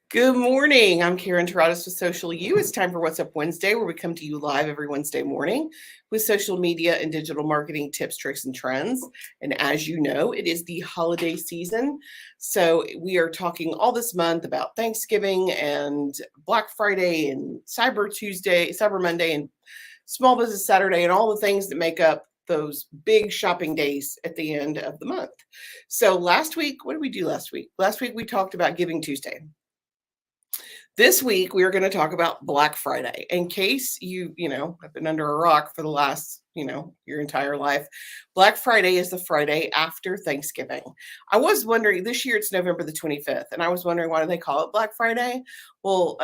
Good morning. I'm Karen Terradas with Social U. It's time for What's Up Wednesday, where we come to you live every Wednesday morning with social media and digital marketing tips, tricks, and trends. And as you know, it is the holiday season. So we are talking all this month about Thanksgiving and Black Friday and Cyber Tuesday, Cyber Monday, and Small Business Saturday, and all the things that make up those big shopping days at the end of the month. So last week, what did we do last week? Last week we talked about Giving Tuesday. This week we are going to talk about Black Friday. In case you have been under a rock for the last, your entire life, Black Friday is the Friday after Thanksgiving. I was wondering, this year it's November the 25th, and I was wondering, why do they call it Black Friday? Well,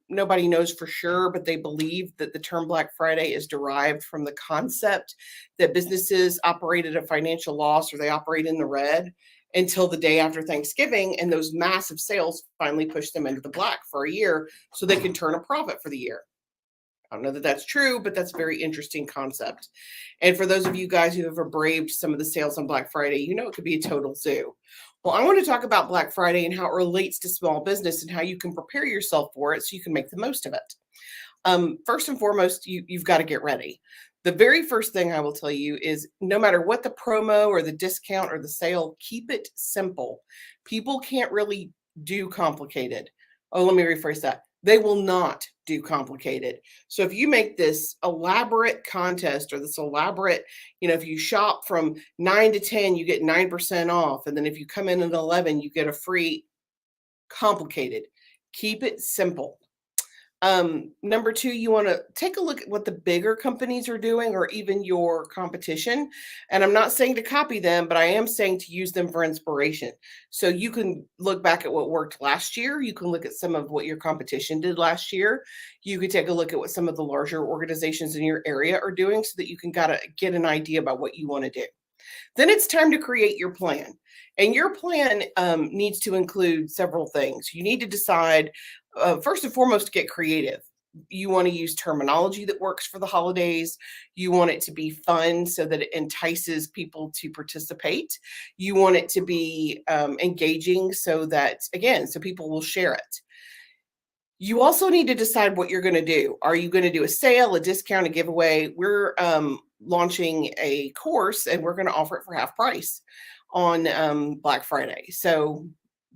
nobody knows for sure, but they believe that the term Black Friday is derived from the concept that businesses operate at a financial loss, or they operate in the red, until the day after Thanksgiving, and those massive sales finally push them into the black for a year so they can turn a profit for the year. I don't know that that's true, but that's a very interesting concept. And for those of you guys who have braved some of the sales on Black Friday, it could be a total zoo. Well, I want to talk about Black Friday and how it relates to small business and how you can prepare yourself for it so you can make the most of it. First and foremost, you've got to get ready. The very first thing I will tell you is, no matter what the promo or the discount or the sale, keep it simple. People can't really do complicated. Oh, let me rephrase that. They will not do complicated. So if you make this elaborate contest, or this elaborate, if you shop from 9 to 10, you get 9% off. And then if you come in at 11, you get a free. Complicated. Keep it simple. Number two, you want to take a look at what the bigger companies are doing, or even your competition. And I'm not saying to copy them, but I am saying to use them for inspiration. So you can look back at what worked last year. You can look at some of what your competition did last year. You could take a look at what some of the larger organizations in your area are doing, so that you can get an idea about what you want to do. Then it's time to create your plan. And your plan needs to include several things. You need to decide, first and foremost, to get creative. You want to use terminology that works for the holidays. You want it to be fun so that it entices people to participate. You want it to be engaging so that, again, so people will share it. You also need to decide what you're going to do. Are you going to do a sale, a discount, a giveaway? We're launching a course, and we're going to offer it for half price on Black Friday. So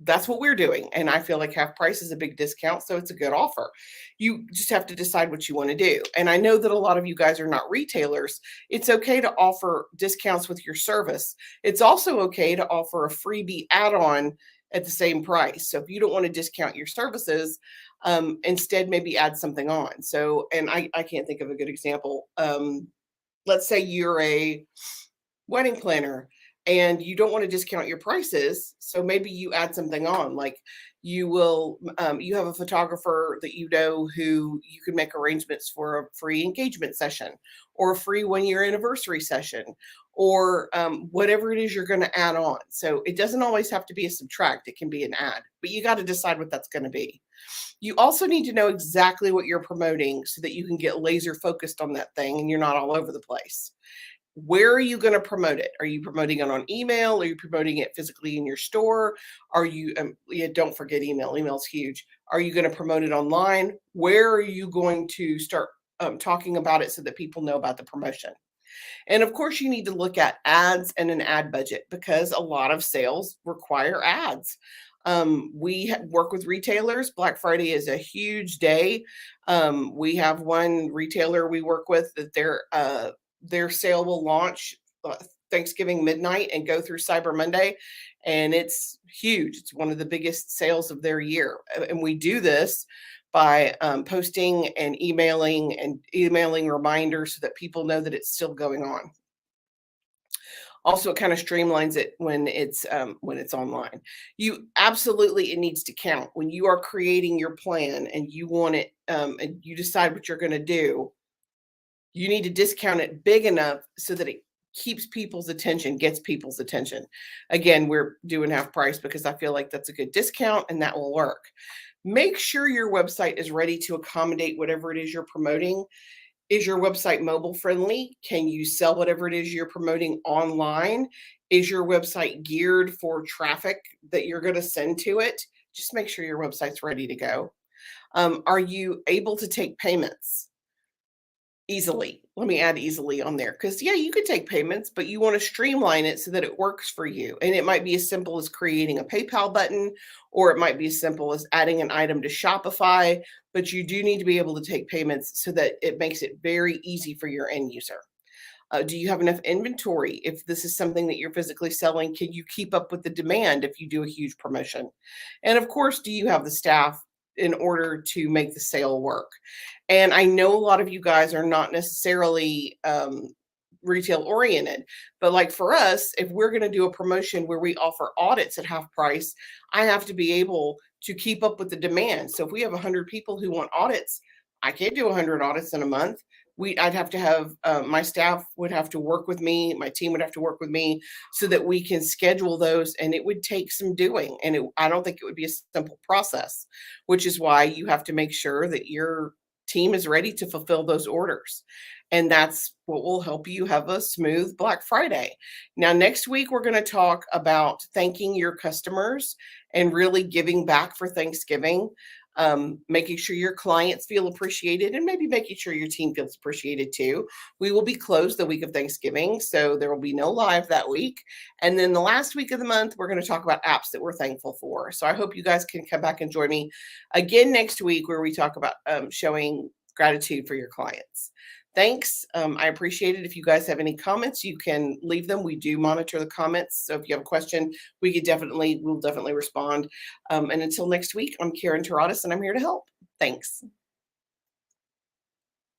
that's what we're doing. And I feel like half price is a big discount, so it's a good offer. You just have to decide what you want to do. And I know that a lot of you guys are not retailers. It's okay to offer discounts with your service. It's also okay to offer a freebie add-on at the same price. So if you don't want to discount your services, instead maybe add something on. So, and I can't think of a good example. Let's say you're a wedding planner and you don't want to discount your prices, so maybe you add something on, like you have a photographer that who you can make arrangements for a free engagement session, or a free 1-year anniversary session, or whatever it is you're going to add on. So it doesn't always have to be a subtract, it can be an add, but you got to decide what that's going to be. You also need to know exactly what you're promoting so that you can get laser focused on that thing and you're not all over the place. Where are you going to promote it? Are you promoting it on email? Are you promoting it physically in your store? Are you, don't forget email. Email's huge. Are you going to promote it online? Where are you going to start talking about it so that people know about the promotion? And of course, you need to look at ads and an ad budget, because a lot of sales require ads. We work with retailers. Black Friday is a huge day. We have one retailer we work with that their sale will launch Thanksgiving midnight and go through Cyber Monday. And it's huge. It's one of the biggest sales of their year. And we do this by posting and emailing reminders so that people know that it's still going on. Also, it kind of streamlines it when it's online. It needs to count when you are creating your plan and you want it, and you decide what you're going to do. You need to discount it big enough so that it keeps people's attention, gets people's attention. Again, we're doing half price because I feel like that's a good discount and that will work. Make sure your website is ready to accommodate whatever it is you're promoting. Is your website mobile friendly? Can you sell whatever it is you're promoting online? Is your website geared for traffic that you're going to send to it? Just make sure your website's ready to go. Are you able to take payments easily? Let me add easily on there because, yeah, you could take payments, but you want to streamline it so that it works for you. And it might be as simple as creating a PayPal button, or it might be as simple as adding an item to Shopify. But you do need to be able to take payments so that it makes it very easy for your end user. Do you have enough inventory? If this is something that you're physically selling, can you keep up with the demand if you do a huge promotion? And of course, do you have the staff in order to make the sale work? And I know a lot of you guys are not necessarily retail oriented, but like for us, if we're going to do a promotion where we offer audits at half price, I have to be able to keep up with the demand. So if we have 100 people who want audits, I can't do 100 audits in a month. I'd have to have my staff would have to work with me, my team would have to work with me so that we can schedule those, and it would take some doing, and I don't think it would be a simple process, which is why you have to make sure that your team is ready to fulfill those orders. And that's what will help you have a smooth Black Friday. Now, next week, we're going to talk about thanking your customers and really giving back for Thanksgiving. Making sure your clients feel appreciated and maybe making sure your team feels appreciated too. We will be closed the week of Thanksgiving, so there will be no live that week. And then the last week of the month, we're going to talk about apps that we're thankful for. So I hope you guys can come back and join me again next week where we talk about showing gratitude for your clients. Thanks. I appreciate it. If you guys have any comments, you can leave them. We do monitor the comments. So if you have a question, we'll definitely respond. And until next week, I'm Karen Taradas, and I'm here to help. Thanks.